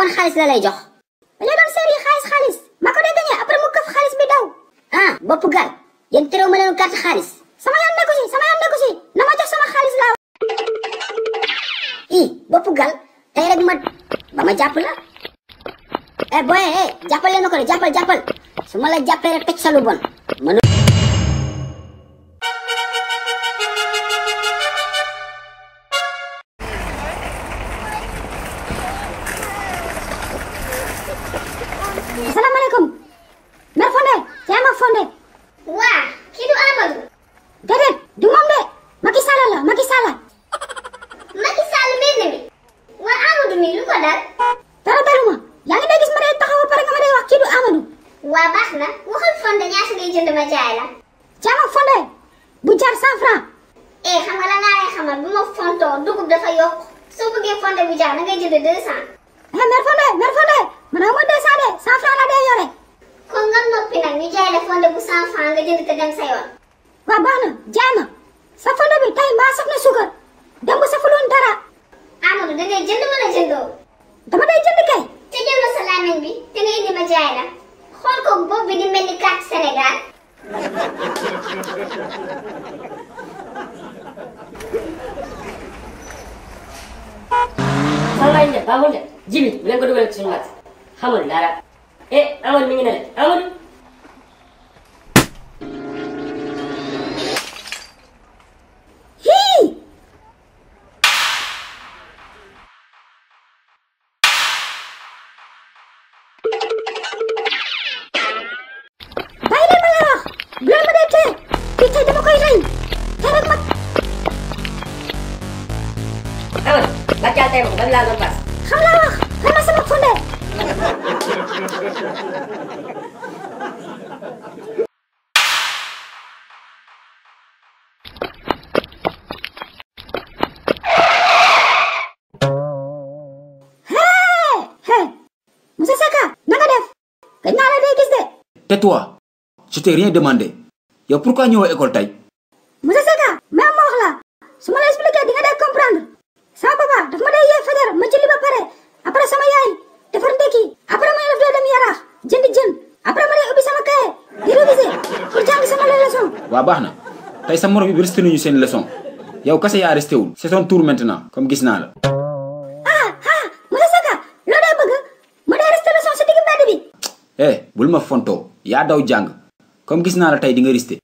naan xaalis la lay jox. dañoo doon seer yi xaalis ma ko dee gagné après mu këf xaalis bi daw. ah bopp gaal yéen terew ma leen carte xaalis. sama yoon nekku si na ma jox sama xaalis laa. bopp gaal tey rek ba ma jàpp la. boy jàppal leen ko de jàppal su ma la jàppee rek teg sa lu bon. Assalamualaikum. Mère Fondé, c'est ma Fondé. Waa kii du Amadou. Déedéet du moom de Macky Sall la Macky Sall. Macky Sall mel na mi. Waa Amadou mi lu ko dal. Dara daluma yaa ngi day gis ma day taxaw pare nga ma day wax kii du Amadou. Waa baax na waxal Fondé ñaata ngay jënd ma jaay la. Jaama Fondé bu jar 100 francs. xam nga la ngaa lay xamal bu ma fontoo dugub dafa yokk soo bëggee Fondé bu jar da ngay jënd 200. Mère Fondé man amoo 200 de 100 francs la dee yore. kon nga noppi nag ñu jaay la Fondé bu 100 francs nga jënd te dem sa yoon. Waa baax na jaay ma sa Fondé bi tey maa saf na suukar dem bu safuloon dara. Amadou da ngay jënd wala jëndoo. dama day jënd kay. te jël ma sa làmmiñ bi te nga indi ma jaay la xool ko bopp bi di mel ni carte Sénégal. Sangay de baaxul de jibi bu leen ko dugalee ci suñu mat xamul dara Amadou mi ngi ne Amadou. bàyyi leen ma la wax bu leen ma dee tee kii tey dama koy rey te rek ma. Amadou ba caa tey moom ba laa doon paas. xam laa wax xëy na sama Fondé. Monsieur Seka na nga def gëj naa la dee gis de. Tais-toi, je t'ai rien demandé. Yow pourquoi ñëwoo école tey? Monsieur Seka même ma wax la su ma la expliqué di nga dee comprendre sama papa daf ma dee yee fajar ma julli ba pare après sama yaay defar ndekki après ma def doo dem yaraax jënd jën après ma dee ubbi sama kaye di réviser pour jàng sama leçon. Waa baax na tey sa morom bi resté nañu seen leçon yow kase yaa resté wul c'est ton tour maintenant comme gis naa la. Monsieur Seka loo dee bëgg ma dee resté leçon si digg mbedd bi. bul ma fontoo yaa daw jàng comme gis naa la tey di nga resté.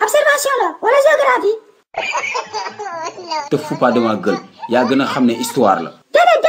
observation la wala géographie. te fous pas de ma gueule yaa gën a xam ne histoire la. déedéet